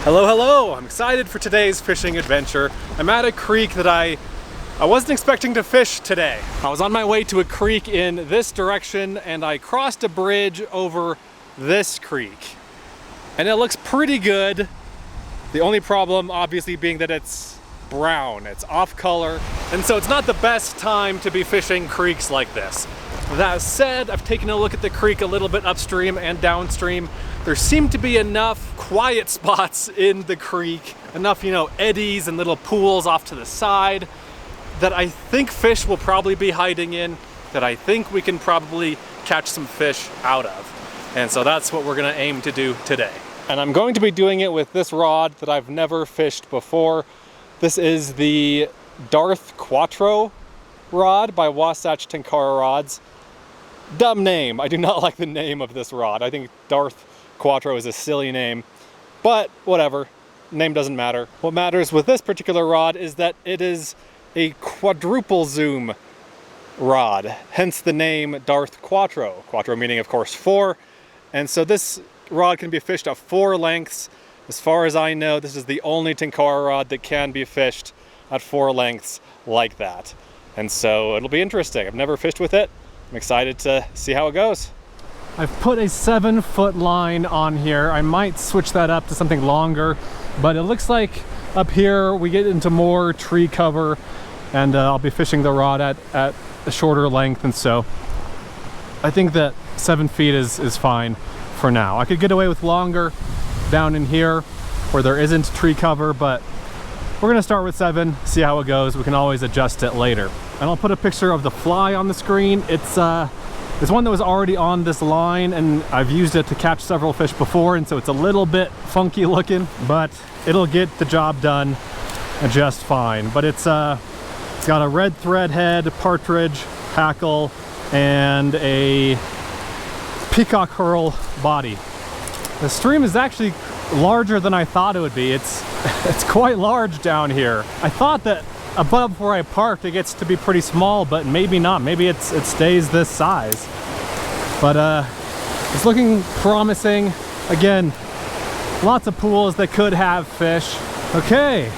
Hello, hello! I'm excited for today's fishing adventure. I'm at a creek that I wasn't expecting to fish today. I was on my way to a creek in this direction and I crossed a bridge over this creek. And it looks pretty good. The only problem obviously being that it's brown, it's off color, and so it's not the best time to be fishing creeks like this. That said, I've taken a look at the creek a little bit upstream and downstream. There seem to be enough quiet spots in the creek, enough, eddies and little pools off to the side that I think fish will probably be hiding in, that I think we can probably catch some fish out of. And so that's what we're gonna aim to do today. And I'm going to be doing it with this rod that I've never fished before. This is the Darth Quattro rod by Wasatch Tenkara rods. Dumb name. I do not like the name of this rod. I think Darth Quattro is a silly name, but whatever. Name doesn't matter. What matters with this particular rod is that it is a quadruple zoom rod, hence the name Darth Quattro. Quattro meaning, of course, 4. And so this rod can be fished at 4 lengths. As far as I know, this is the only Tenkara rod that can be fished at 4 lengths like that. And so it'll be interesting. I've never fished with it. I'm excited to see how it goes. I've put a 7-foot line on here. I might switch that up to something longer, but it looks like up here we get into more tree cover, and I'll be fishing the rod at a shorter length, and so I think that 7 feet is fine for now. I could get away with longer down in here where there isn't tree cover, but we're gonna start with 7, see how it goes. We can always adjust it later. And I'll put a picture of the fly on the screen. It's one that was already on this line, and I've used it to catch several fish before, and so it's a little bit funky looking, but it'll get the job done just fine. But it's got a red thread head, partridge, hackle, and a peacock herl body. The stream is actually larger than I thought it would be. It's quite large down here. I thought that above where I parked it gets to be pretty small, but maybe not. Maybe it stays this size. But it's looking promising. Again, lots of pools that could have fish. Okay,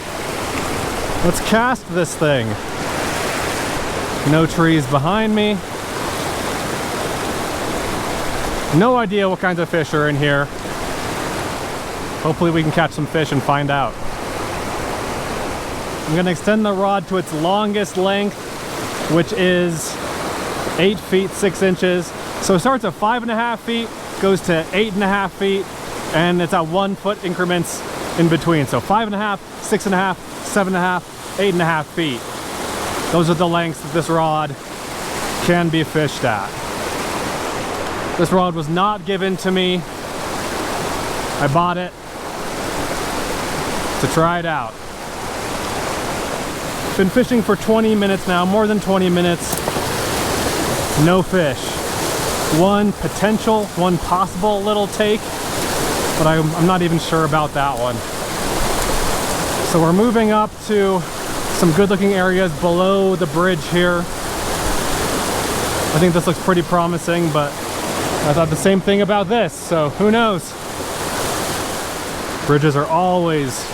let's cast this thing. No trees behind me. No idea what kinds of fish are in here. Hopefully we can catch some fish and find out. I'm going to extend the rod to its longest length, which is 8 feet 6 inches. So it starts at 5.5 feet, goes to 8.5 feet, and it's at 1 foot increments in between. So 5.5, 6.5, 7.5, 8.5 feet. Those are the lengths that this rod can be fished at. This rod was not given to me. I bought it to try it out. Been fishing for 20 minutes now, more than 20 minutes. No fish. One possible little take, but I'm not even sure about that one. So we're moving up to some good looking areas below the bridge here. I think this looks pretty promising, but I thought the same thing about this, so who knows? Bridges are always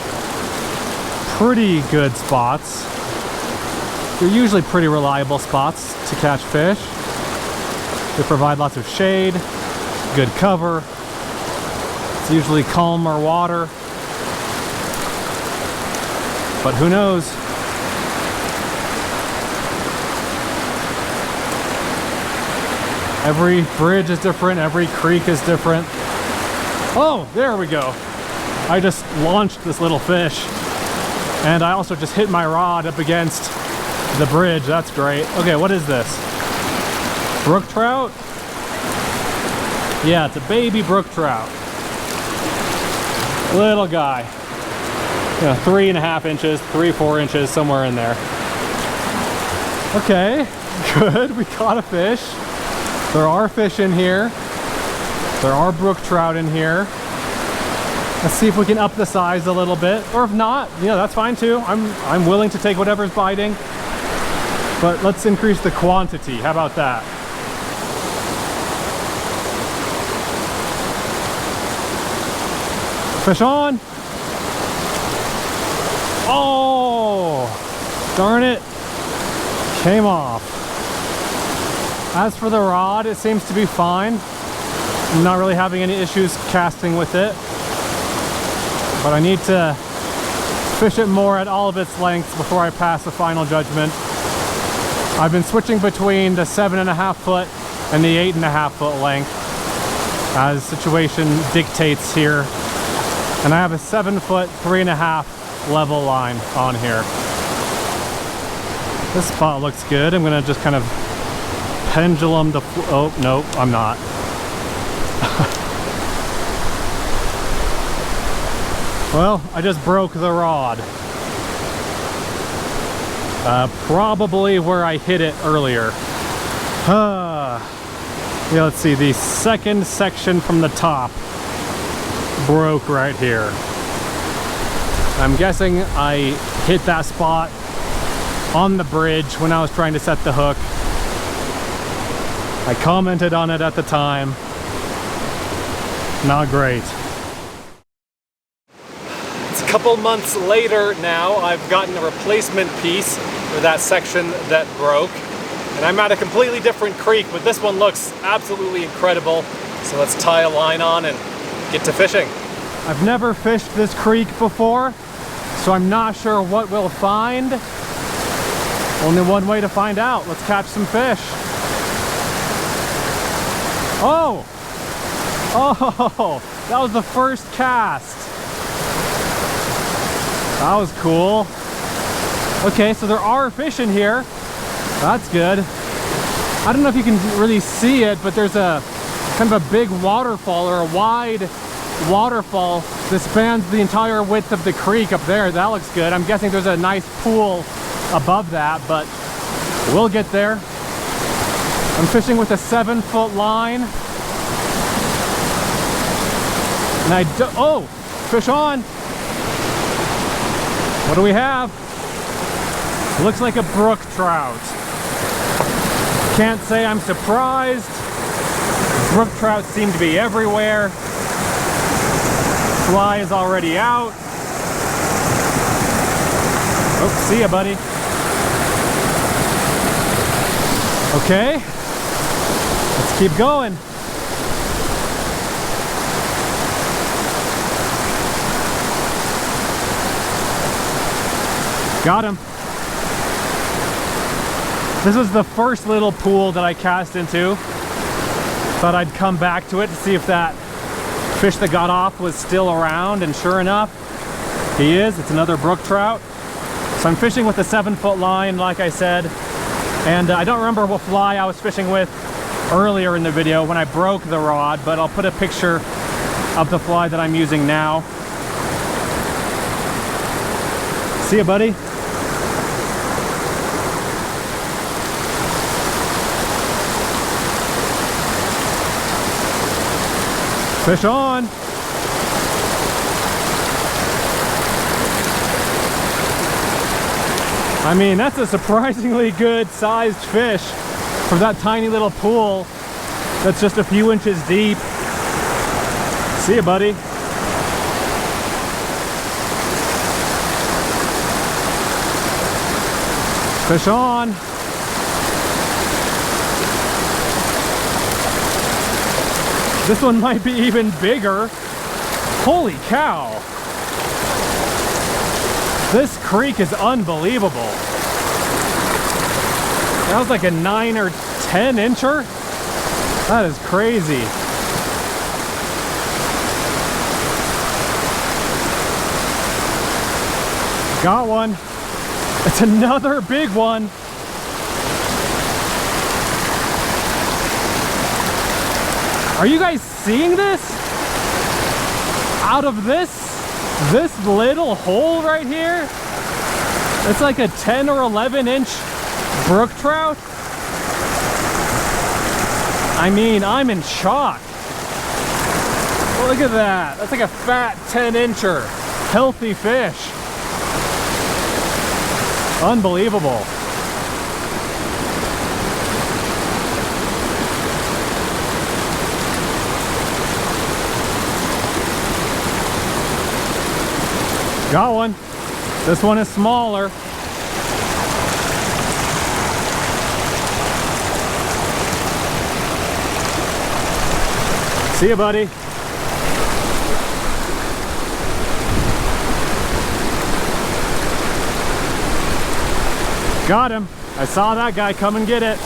pretty good spots. They're usually pretty reliable spots to catch fish. They provide lots of shade, good cover. It's usually calmer water. But who knows? Every bridge is different, every creek is different. Oh, there we go. I just launched this little fish, and I also just hit my rod up against the bridge. That's great. Okay, what is this? Brook trout? Yeah, it's a baby brook trout. Little guy. 3.5 inches, 3-4 inches, somewhere in there. Okay, good. We caught a fish. There are fish in here. There are brook trout in here. Let's see if we can up the size a little bit, or if not, that's fine too. I'm willing to take whatever's biting, but let's increase the quantity. How about that? Fish on. Oh, darn it. Came off. As for the rod, it seems to be fine. I'm not really having any issues casting with it. But I need to fish it more at all of its lengths before I pass the final judgment. I've been switching between the 7.5 foot and the 8.5 foot length as situation dictates here. And I have a 7 foot, 3.5 level line on here. This spot looks good. I'm gonna just kind of pendulum the, oh, no, I'm not. Well, I just broke the rod. Probably where I hit it earlier. Yeah, let's see, the second section from the top broke right here. I'm guessing I hit that spot on the bridge when I was trying to set the hook. I commented on it at the time. Not great. It's a couple months later now. I've gotten a replacement piece for that section that broke. And I'm at a completely different creek, but this one looks absolutely incredible. So let's tie a line on and get to fishing. I've never fished this creek before, so I'm not sure what we'll find. Only one way to find out. Let's catch some fish. Oh! Oh! That was the first cast. That was cool. Okay, so there are fish in here. That's good. I don't know if you can really see it, but there's a kind of a big waterfall, or a wide waterfall that spans the entire width of the creek up there. That looks good. I'm guessing there's a nice pool above that, but we'll get there. I'm fishing with a 7 foot line. And oh, fish on. What do we have? Looks like a brook trout. Can't say I'm surprised. Brook trout seem to be everywhere. Fly is already out. Oh, see ya, buddy. Okay, let's keep going. Got him. This is the first little pool that I cast into. Thought I'd come back to it to see if that fish that got off was still around, and sure enough, he is. It's another brook trout. So I'm fishing with a 7 foot line, like I said, and I don't remember what fly I was fishing with earlier in the video when I broke the rod, but I'll put a picture of the fly that I'm using now. See ya, buddy. Fish on. I mean, that's a surprisingly good sized fish for that tiny little pool that's just a few inches deep. See ya, buddy. Fish on. This one might be even bigger. Holy cow. This creek is unbelievable. That was like a 9 or 10 incher. That is crazy. Got one. It's another big one. Are you guys seeing this? Out of this little hole right here, it's like a 10 or 11 inch brook trout. I mean, I'm in shock. Look at that. That's like a fat 10 incher. Healthy fish. Unbelievable. Got one. This one is smaller. See ya, buddy. Got him. I saw that guy come and get it.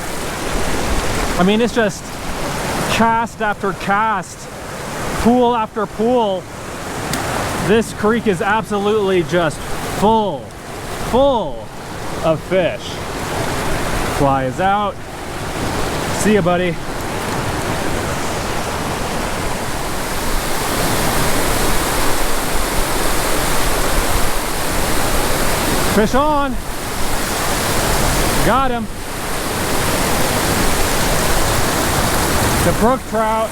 I mean, it's just cast after cast, pool after pool. This creek is absolutely just full of fish. Fly is out. See ya, buddy. Fish on. Got him. The brook trout.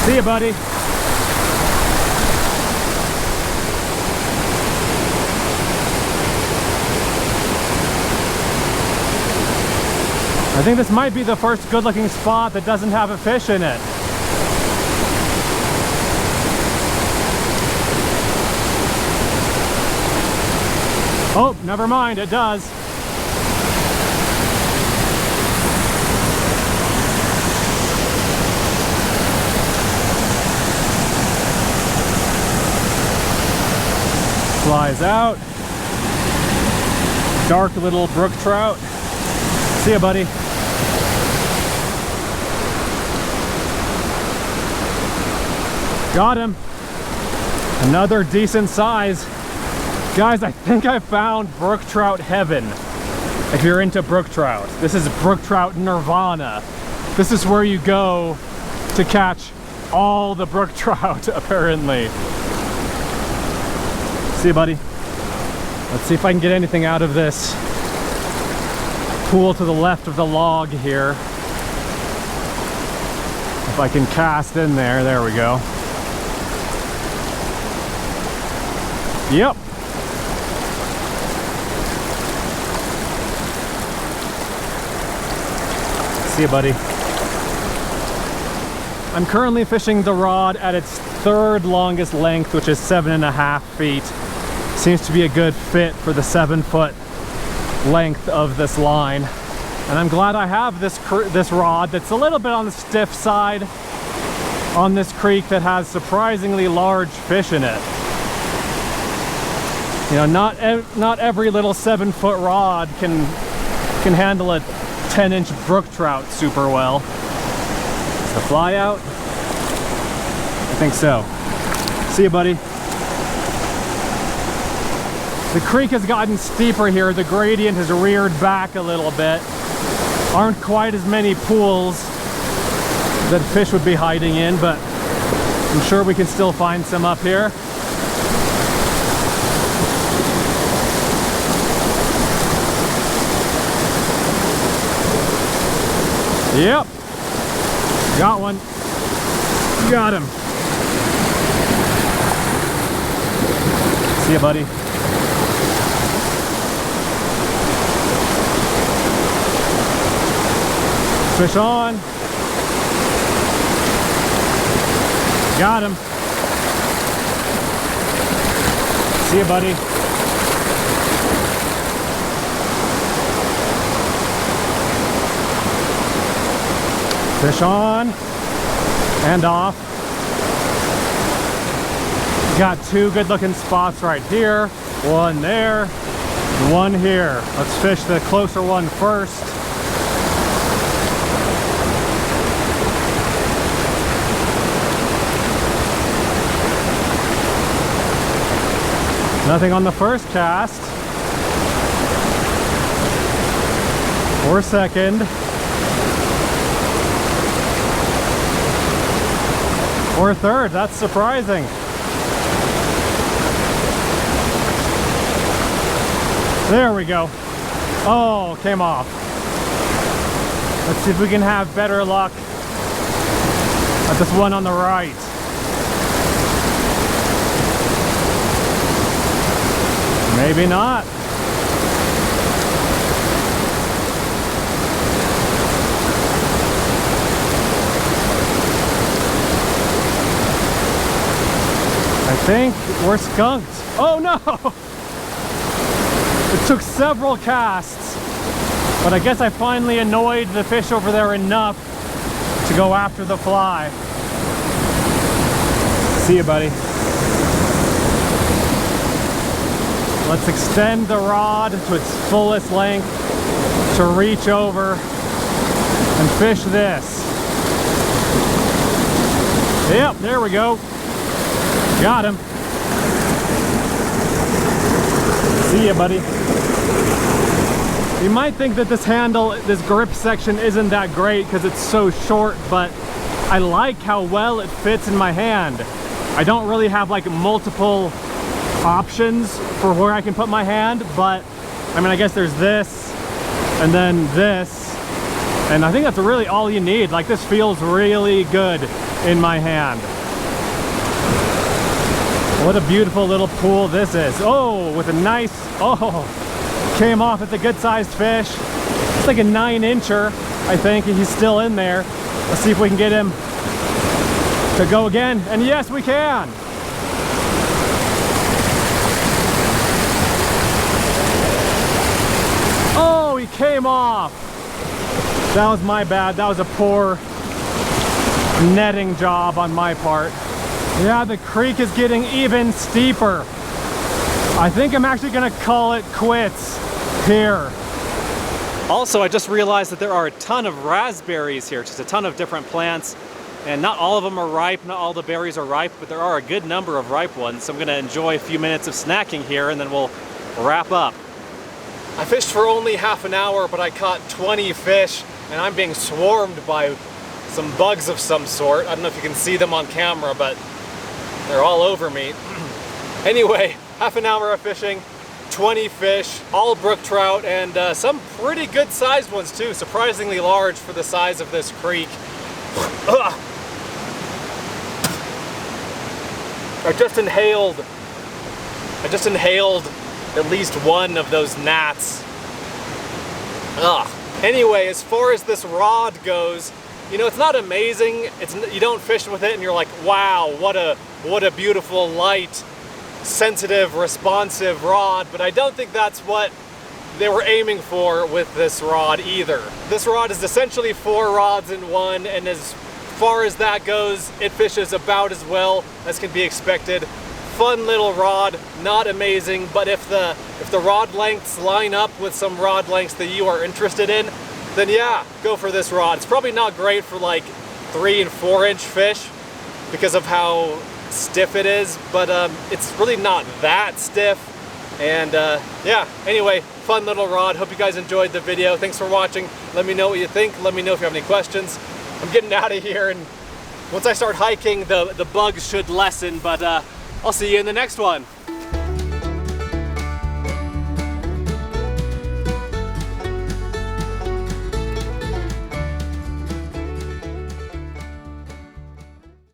See ya, buddy. I think this might be the first good-looking spot that doesn't have a fish in it. Oh, never mind, it does. Flies out. Dark little brook trout. See ya, buddy. Got him. Another decent size. Guys, I think I found brook trout heaven. If you're into brook trout, this is brook trout nirvana. This is where you go to catch all the brook trout, apparently. See you, buddy. Let's see if I can get anything out of this pool to the left of the log here. If I can cast in there, there we go. Yep. See you, buddy. I'm currently fishing the rod at its third longest length, which is 7.5 feet. Seems to be a good fit for the 7-foot length of this line. And I'm glad I have this rod that's a little bit on the stiff side on this creek that has surprisingly large fish in it. You know, not every little 7-foot rod can handle a 10-inch brook trout super well. Is the fly out? I think so. See you, buddy. The creek has gotten steeper here. The gradient has reared back a little bit. Aren't quite as many pools that fish would be hiding in, but I'm sure we can still find some up here. Yep, got one. Got him. See ya, buddy. Fish on. Got him. See ya, buddy. Fish on and off. Got two good looking spots right here, one there, one here. Let's fish the closer one first. Nothing on the first cast or second. Or third, that's surprising. There we go. Oh, came off. Let's see if we can have better luck at this one on the right. Maybe not. I think we're skunked. Oh no! It took several casts, but I guess I finally annoyed the fish over there enough to go after the fly. See you, buddy. Let's extend the rod to its fullest length to reach over and fish this. Yep, there we go. Got him. See ya, buddy. You might think that this handle, this grip section isn't that great because it's so short, but I like how well it fits in my hand. I don't really have like multiple options for where I can put my hand, but I mean, I guess there's this and then this, and I think that's really all you need. Like, this feels really good in my hand. What a beautiful little pool this is. Oh, with a nice, oh, came off. It's a good sized fish. It's like a 9-incher, I think. He's still in there. Let's see if we can get him to go again. And yes, we can. Oh, he came off. That was my bad. That was a poor netting job on my part. Yeah, the creek is getting even steeper. I think I'm actually gonna call it quits here. Also, I just realized that there are a ton of raspberries here, just a ton of different plants, and not all of them are ripe, not all the berries are ripe, but there are a good number of ripe ones, so I'm gonna enjoy a few minutes of snacking here and then we'll wrap up. I fished for only half an hour, but I caught 20 fish, and I'm being swarmed by some bugs of some sort. I don't know if you can see them on camera, but they're all over me. Anyway, half an hour of fishing, 20 fish, all brook trout, and some pretty good sized ones too, surprisingly large for the size of this creek. I just inhaled at least one of those gnats. Ugh. Anyway, as far as this rod goes, you know, it's not amazing. You don't fish with it and you're like, wow, what a beautiful, light, sensitive, responsive rod, but I don't think that's what they were aiming for with this rod either. This rod is essentially 4 rods in one, and as far as that goes, it fishes about as well as can be expected. Fun little rod, not amazing, but if the rod lengths line up with some rod lengths that you are interested in, then yeah, go for this rod. It's probably not great for like 3 and 4 inch fish because of how stiff it is, but it's really not that stiff. And yeah, anyway, fun little rod. Hope you guys enjoyed the video. Thanks for watching. Let me know what you think. Let me know if you have any questions. I'm getting out of here, and once I start hiking, the bugs should lessen, but I'll see you in the next one.